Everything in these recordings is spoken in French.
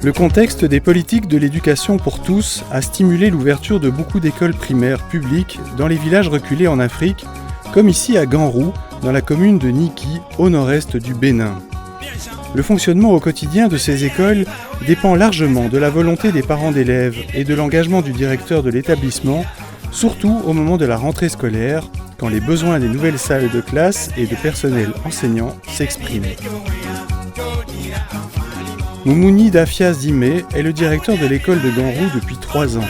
Le contexte des politiques de l'éducation pour tous a stimulé l'ouverture de beaucoup d'écoles primaires publiques dans les villages reculés en Afrique, comme ici à Ganrou, dans la commune de Niki, au nord-est du Bénin. Le fonctionnement au quotidien de ces écoles dépend largement de la volonté des parents d'élèves et de l'engagement du directeur de l'établissement, surtout au moment de la rentrée scolaire, quand les besoins des nouvelles salles de classe et de personnel enseignant s'expriment. Moumouni Dafia Zimé est le directeur de l'école de Ganrou depuis 3 ans.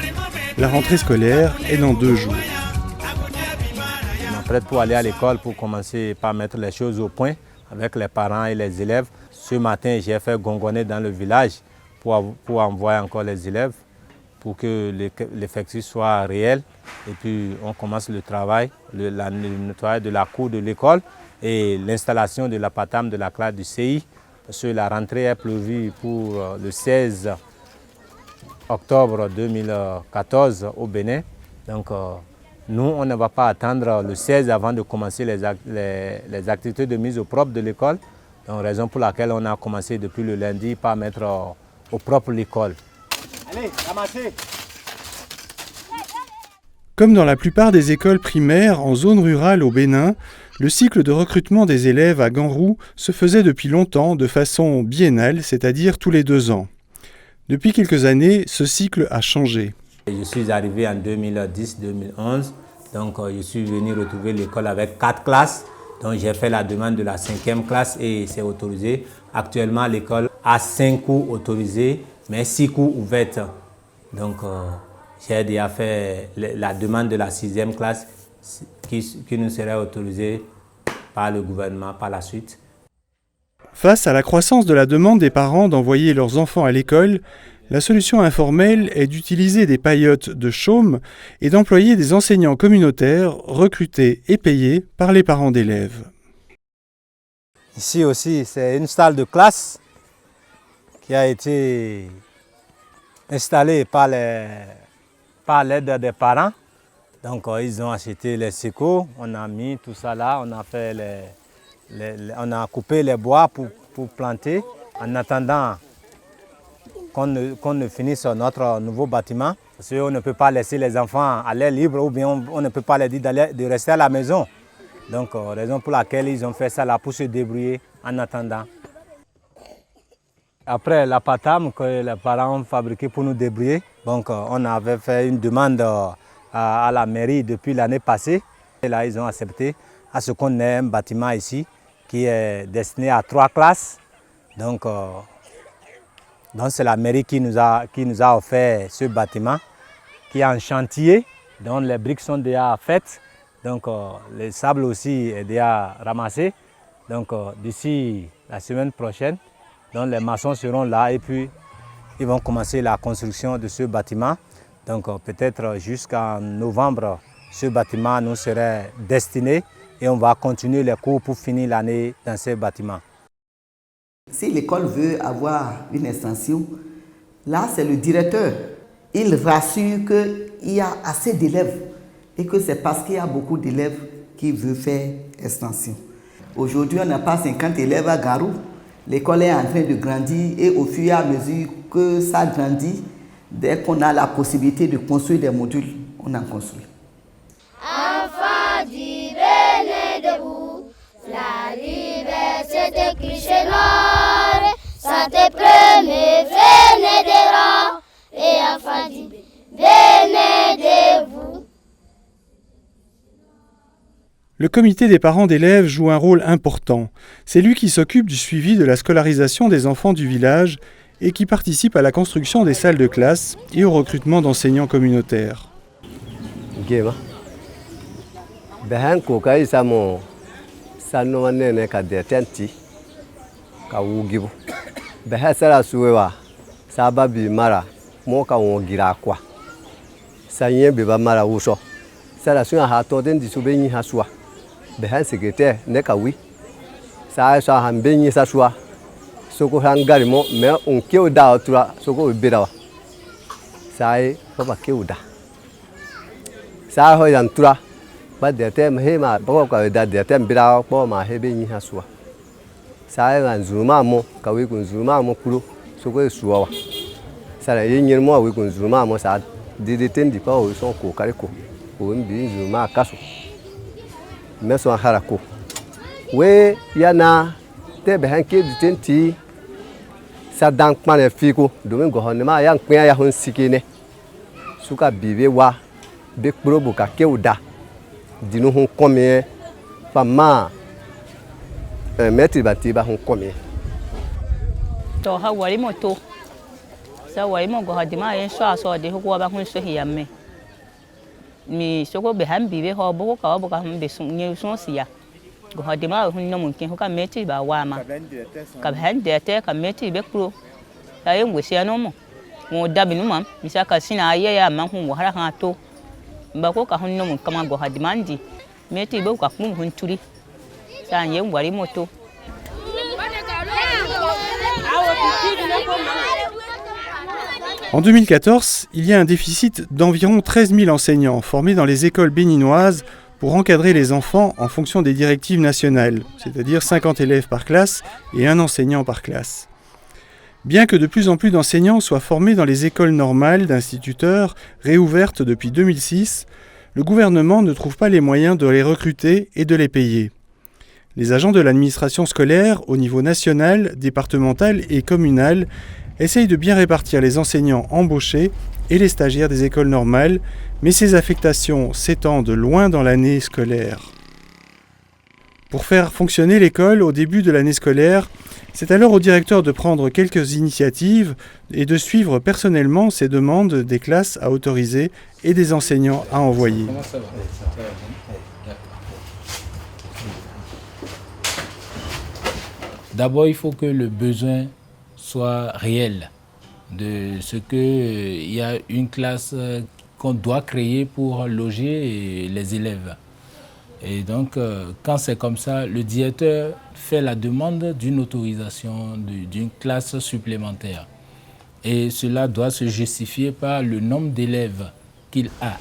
La rentrée scolaire est dans 2 jours. On est prêt pour aller à l'école pour commencer par mettre les choses au point avec les parents et les élèves. Ce matin, j'ai fait gongonner dans le village pour envoyer encore les élèves pour que l'effectif soit réel. Et puis on commence le travail, le nettoyage de la cour de l'école et l'installation de la patame de la classe du CI. Parce que la rentrée est prévue pour le 16 octobre 2014 au Bénin. Donc nous, on ne va pas attendre le 16 avant de commencer les activités de mise au propre de l'école. Donc raison pour laquelle on a commencé depuis le lundi par mettre au propre l'école. Allez, ramassez! Comme dans la plupart des écoles primaires en zone rurale au Bénin, le cycle de recrutement des élèves à Ganrou se faisait depuis longtemps de façon biennale, c'est-à-dire tous les 2 ans. Depuis quelques années, ce cycle a changé. Je suis arrivé en 2010-2011, donc je suis venu retrouver l'école avec 4 classes. Donc j'ai fait la demande de la 5e classe et c'est autorisé. Actuellement, l'école a 5 cours autorisés, mais 6 cours ouverts. Donc j'ai déjà fait la demande de la 6e classe qui nous serait autorisée par le gouvernement par la suite. Face à la croissance de la demande des parents d'envoyer leurs enfants à l'école, la solution informelle est d'utiliser des paillotes de chaume et d'employer des enseignants communautaires recrutés et payés par les parents d'élèves. Ici aussi, c'est une salle de classe qui a été installée par l'aide des parents. Donc ils ont acheté les sécos, on a mis tout ça là, on a fait on a coupé les bois pour planter en attendant qu'on ne finisse notre nouveau bâtiment. Parce qu'on ne peut pas laisser les enfants à l'air libre ou bien on ne peut pas les dire de rester à la maison. Donc raison pour laquelle ils ont fait ça là pour se débrouiller en attendant. Après la patame que les parents ont fabriquée pour nous débrouiller, donc on avait fait une demande à la mairie depuis l'année passée. Et là, ils ont accepté à ce qu'on ait un bâtiment ici qui est destiné à 3 classes. Donc c'est la mairie qui nous a offert ce bâtiment qui est en chantier, dont les briques sont déjà faites. Donc le sable aussi est déjà ramassé. Donc d'ici la semaine prochaine, donc, les maçons seront là et puis ils vont commencer la construction de ce bâtiment. Donc peut-être jusqu'en novembre, ce bâtiment nous serait destiné et on va continuer les cours pour finir l'année dans ce bâtiment. Si l'école veut avoir une extension, là c'est le directeur. Il rassure qu'il y a assez d'élèves et que c'est parce qu'il y a beaucoup d'élèves qui veulent faire extension. Aujourd'hui, on n'a pas 50 élèves à Ganrou. L'école est en train de grandir et au fur et à mesure que ça grandit, dès qu'on a la possibilité de construire des modules, on en construit. Enfants du Bénin debout, la liberté crie chez l'or, santé premier, venez des rangs, et enfants du Bénin debout. Le comité des parents d'élèves joue un rôle important. C'est lui qui s'occupe du suivi de la scolarisation des enfants du village et qui participe à la construction des salles de classe et au recrutement d'enseignants communautaires. Behan secrétaire nekawi sa hambenyi sa choix soko hangari mo me on keuda otura soko birawa sai papa keuda sa ho yan tura ba de tem hema ba ka da de tem birawa po ma hebenyi ha choix sa yan zuma mo kawi kun zuma mo kuro soko suwa ça la yénir moi oui qu'on zuma moi ça dédéten di pas au son ko kariko ko mbi zuma kaso mais son harako we yana te be hanke ditenti sa dan kpane fiko domin go honema ya nkpia ya hon sikine suka bibe wa be kprobo ka keuda dinu hon komie fama metri batiba hon komie to ha wari moto sa wari mo go hadima yen so de ko ba hun so hiyamme mi soko be han bibe ho bo ka hum be sun nye sun siya go hadima hun no mun kin ho ka metri ba wa ma ka han de te ka metri be pro ta yen we sia no mo da binu mam mi sa ka sina aye ya ma hun wa ha to ba ko ka hun no mun kama go hadima ndi metri be ka kun hun turi sa yen wari moto. En 2014, il y a un déficit d'environ 13 000 enseignants formés dans les écoles béninoises pour encadrer les enfants en fonction des directives nationales, c'est-à-dire 50 élèves par classe et un enseignant par classe. Bien que de plus en plus d'enseignants soient formés dans les écoles normales d'instituteurs réouvertes depuis 2006, le gouvernement ne trouve pas les moyens de les recruter et de les payer. Les agents de l'administration scolaire au niveau national, départemental et communal essayent de bien répartir les enseignants embauchés et les stagiaires des écoles normales, mais ces affectations s'étendent loin dans l'année scolaire. Pour faire fonctionner l'école au début de l'année scolaire, c'est alors au directeur de prendre quelques initiatives et de suivre personnellement ces demandes des classes à autoriser et des enseignants à envoyer. D'abord, il faut que le besoin soit réel de ce qu'il y a une classe qu'on doit créer pour loger les élèves. Et donc, quand c'est comme ça, le directeur fait la demande d'une autorisation d'une classe supplémentaire. Et cela doit se justifier par le nombre d'élèves qu'il a.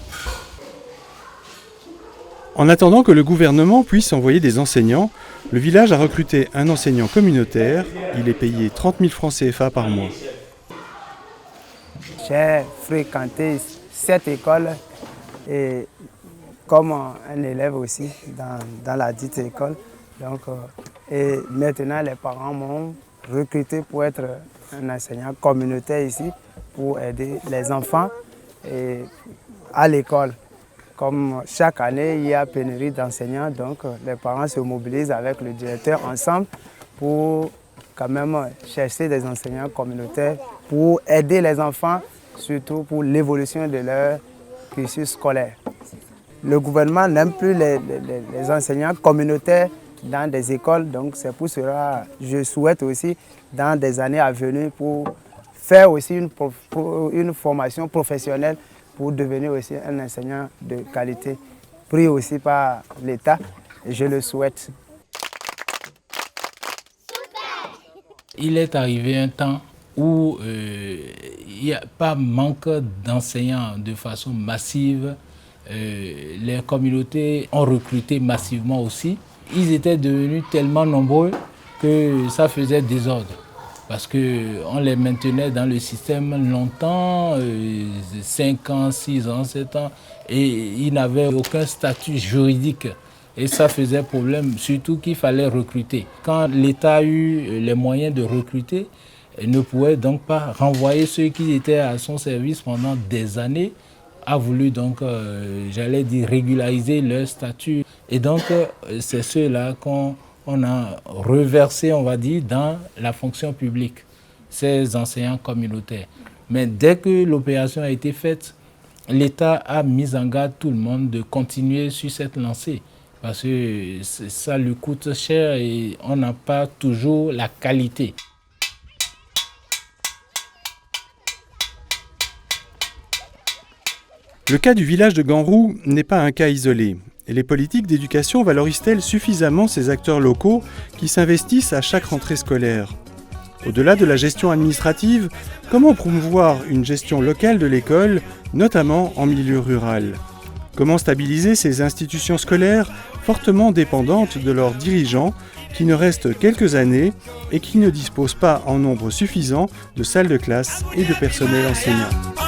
En attendant que le gouvernement puisse envoyer des enseignants, le village a recruté un enseignant communautaire. Il est payé 30 000 francs CFA par mois. J'ai fréquenté cette école et comme un élève aussi dans la dite école. Donc, et maintenant, les parents m'ont recruté pour être un enseignant communautaire ici, pour aider les enfants à l'école. Comme chaque année, il y a pénurie d'enseignants, donc les parents se mobilisent avec le directeur ensemble pour quand même chercher des enseignants communautaires pour aider les enfants, surtout pour l'évolution de leur cursus scolaire. Le gouvernement n'aime plus les enseignants communautaires dans des écoles, donc c'est pour cela que je souhaite aussi dans des années à venir pour faire aussi une formation professionnelle pour devenir aussi un enseignant de qualité, pris aussi par l'État, et je le souhaite. Il est arrivé un temps où il n'y a pas manque d'enseignants de façon massive. Les communautés ont recruté massivement aussi. Ils étaient devenus tellement nombreux que ça faisait désordre. Parce qu'on les maintenait dans le système longtemps, 5 ans, 6 ans, 7 ans, et ils n'avaient aucun statut juridique. Et ça faisait problème, surtout qu'il fallait recruter. Quand l'État a eu les moyens de recruter, il ne pouvait donc pas renvoyer ceux qui étaient à son service pendant des années, a voulu donc, j'allais dire, régulariser leur statut. Et donc, c'est ceux-là qu'on a reversé, on va dire, dans la fonction publique, ces enseignants communautaires. Mais dès que l'opération a été faite, l'État a mis en garde tout le monde de continuer sur cette lancée. Parce que ça lui coûte cher et on n'a pas toujours la qualité. Le cas du village de Ganrou n'est pas un cas isolé. Et les politiques d'éducation valorisent-elles suffisamment ces acteurs locaux qui s'investissent à chaque rentrée scolaire ? Au-delà de la gestion administrative, comment promouvoir une gestion locale de l'école, notamment en milieu rural ? Comment stabiliser ces institutions scolaires fortement dépendantes de leurs dirigeants qui ne reste quelques années et qui ne dispose pas en nombre suffisant de salles de classe et de personnel enseignant.